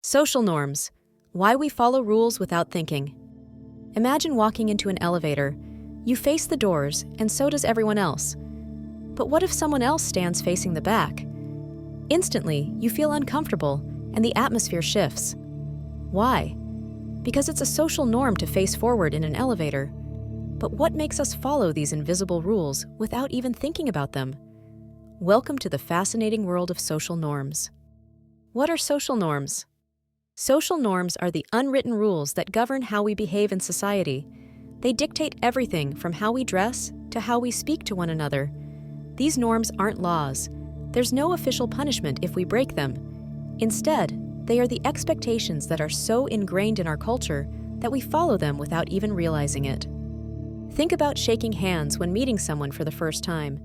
Social norms. Why we follow rules without thinking. Imagine walking into an elevator. You face the doors, and so does everyone else. But what if someone else stands facing the back? Instantly, you feel uncomfortable, and the atmosphere shifts. Why? Because it's a social norm to face forward in an elevator. But what makes us follow these invisible rules without even thinking about them? Welcome to the fascinating world of social norms. What are social norms? Social norms are the unwritten rules that govern how we behave in society. They dictate everything from how we dress to how we speak to one another. These norms aren't laws. There's no official punishment if we break them. Instead, they are the expectations that are so ingrained in our culture that we follow them without even realizing it. Think about shaking hands when meeting someone for the first time.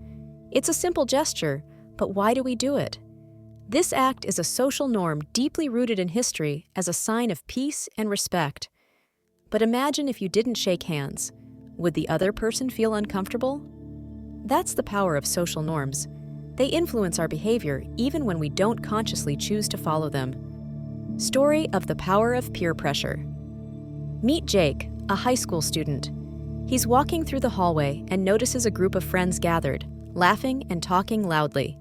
It's a simple gesture, but why do we do it? This act is a social norm deeply rooted in history as a sign of peace and respect. But imagine if you didn't shake hands. Would the other person feel uncomfortable? That's the power of social norms. They influence our behavior even when we don't consciously choose to follow them. Story of the power of peer pressure. Meet Jake, a high school student. He's walking through the hallway and notices a group of friends gathered, laughing and talking loudly.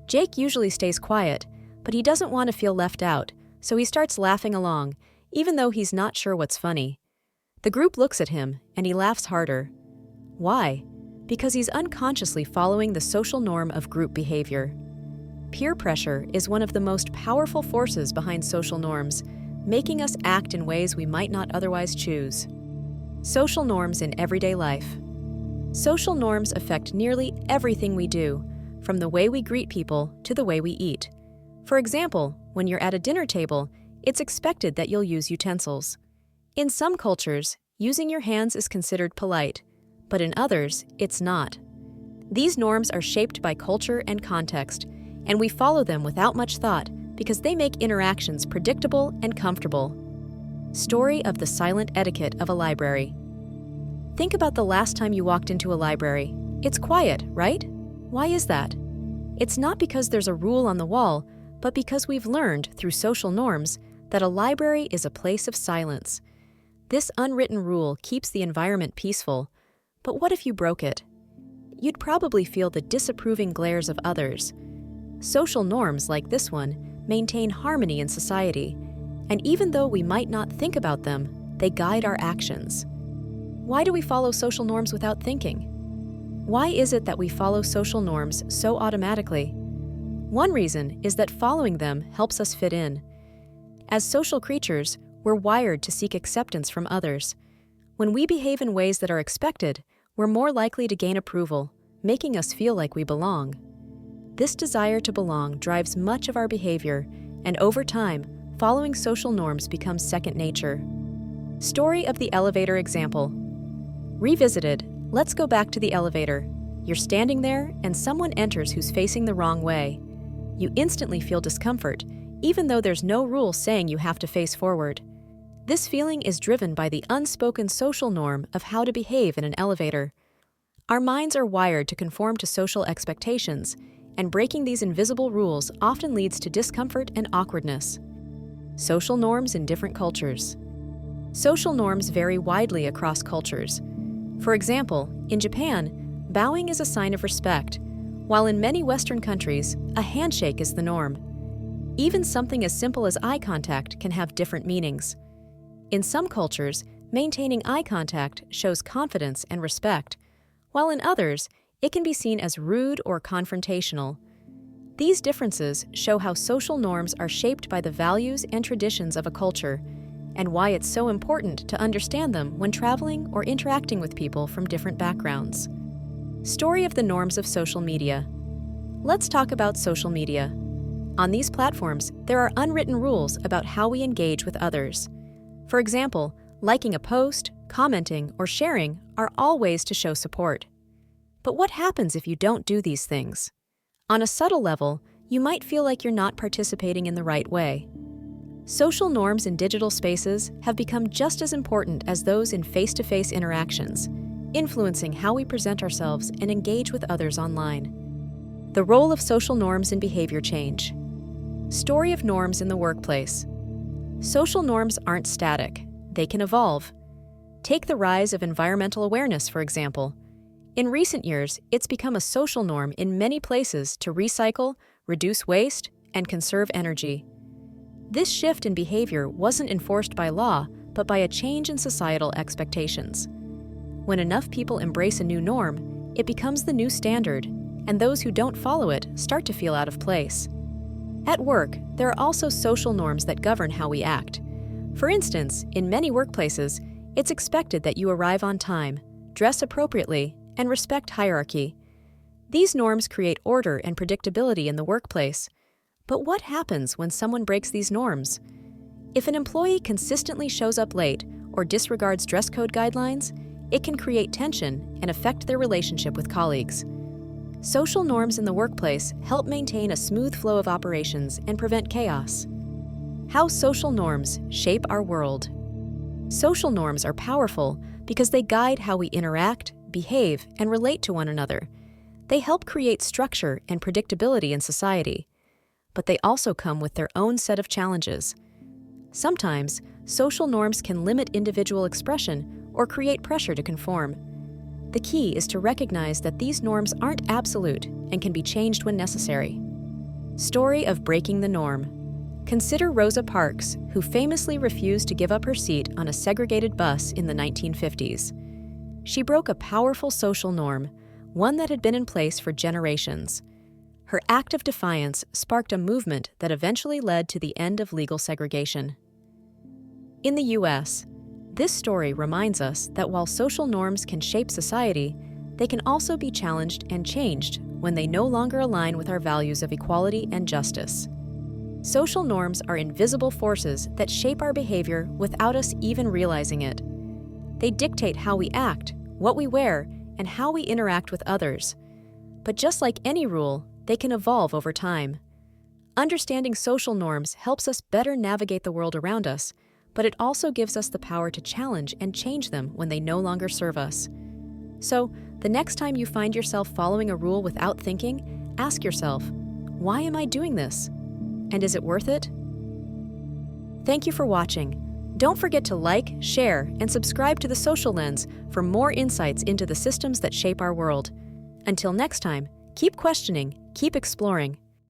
Jake usually stays quiet, but he doesn't want to feel left out, so he starts laughing along, even though he's not sure what's funny. The group looks at him, and he laughs harder. Why? Because he's unconsciously following the social norm of group behavior. Peer pressure is one of the most powerful forces behind social norms, making us act in ways we might not otherwise choose. Social norms in everyday life. Social norms affect nearly everything we do, from the way we greet people to the way we eat. For example, when you're at a dinner table, it's expected that you'll use utensils. In some cultures, using your hands is considered polite, but in others, it's not. These norms are shaped by culture and context, and we follow them without much thought because they make interactions predictable and comfortable. Story of the silent etiquette of a library. Think about the last time you walked into a library. It's quiet, right? Why is that? It's not because there's a rule on the wall, but because we've learned through social norms that a library is a place of silence. This unwritten rule keeps the environment peaceful, but what if you broke it? You'd probably feel the disapproving glares of others. Social norms like this one maintain harmony in society, and even though we might not think about them, they guide our actions. Why do we follow social norms without thinking? Why is it that we follow social norms so automatically? One reason is that following them helps us fit in. As social creatures, we're wired to seek acceptance from others. When we behave in ways that are expected, we're more likely to gain approval, making us feel like we belong. This desire to belong drives much of our behavior, and over time, following social norms becomes second nature. Story of the elevator example. Revisited. Let's go back to the elevator. You're standing there, and someone enters who's facing the wrong way. You instantly feel discomfort, even though there's no rule saying you have to face forward. This feeling is driven by the unspoken social norm of how to behave in an elevator. Our minds are wired to conform to social expectations, and breaking these invisible rules often leads to discomfort and awkwardness. Social norms in different cultures. Social norms vary widely across cultures. For example, in Japan, bowing is a sign of respect, while in many Western countries, a handshake is the norm. Even something as simple as eye contact can have different meanings. In some cultures, maintaining eye contact shows confidence and respect, while in others, it can be seen as rude or confrontational. These differences show how social norms are shaped by the values and traditions of a culture, and why it's so important to understand them when traveling or interacting with people from different backgrounds. Story of the norms of social media. Let's talk about social media. On these platforms, there are unwritten rules about how we engage with others. For example, liking a post, commenting, or sharing are all ways to show support. But what happens if you don't do these things? On a subtle level, you might feel like you're not participating in the right way. Social norms in digital spaces have become just as important as those in face-to-face interactions, influencing how we present ourselves and engage with others online. The role of social norms in behavior change. Story of norms in the workplace. Social norms aren't static. They can evolve. Take the rise of environmental awareness, for example. In recent years, it's become a social norm in many places to recycle, reduce waste, and conserve energy. This shift in behavior wasn't enforced by law, but by a change in societal expectations. When enough people embrace a new norm, it becomes the new standard, and those who don't follow it start to feel out of place. At work, there are also social norms that govern how we act. For instance, in many workplaces, it's expected that you arrive on time, dress appropriately, and respect hierarchy. These norms create order and predictability in the workplace. But what happens when someone breaks these norms? If an employee consistently shows up late or disregards dress code guidelines, it can create tension and affect their relationship with colleagues. Social norms in the workplace help maintain a smooth flow of operations and prevent chaos. How social norms shape our world. Social norms are powerful because they guide how we interact, behave, and relate to one another. They help create structure and predictability in society. But they also come with their own set of challenges. Sometimes, social norms can limit individual expression or create pressure to conform. The key is to recognize that these norms aren't absolute and can be changed when necessary. Story of breaking the norm. Consider Rosa Parks, who famously refused to give up her seat on a segregated bus in the 1950s. She broke a powerful social norm, one that had been in place for generations. Her act of defiance sparked a movement that eventually led to the end of legal segregation. In the U.S., this story reminds us that while social norms can shape society, they can also be challenged and changed when they no longer align with our values of equality and justice. Social norms are invisible forces that shape our behavior without us even realizing it. They dictate how we act, what we wear, and how we interact with others. But just like any rule, they can evolve over time. Understanding social norms helps us better navigate the world around us, but it also gives us the power to challenge and change them when they no longer serve us. So, the next time you find yourself following a rule without thinking, ask yourself, why am I doing this? And is it worth it? Thank you for watching. Don't forget to like, share, and subscribe to The Social Lens for more insights into the systems that shape our world. Until next time, keep questioning, keep exploring,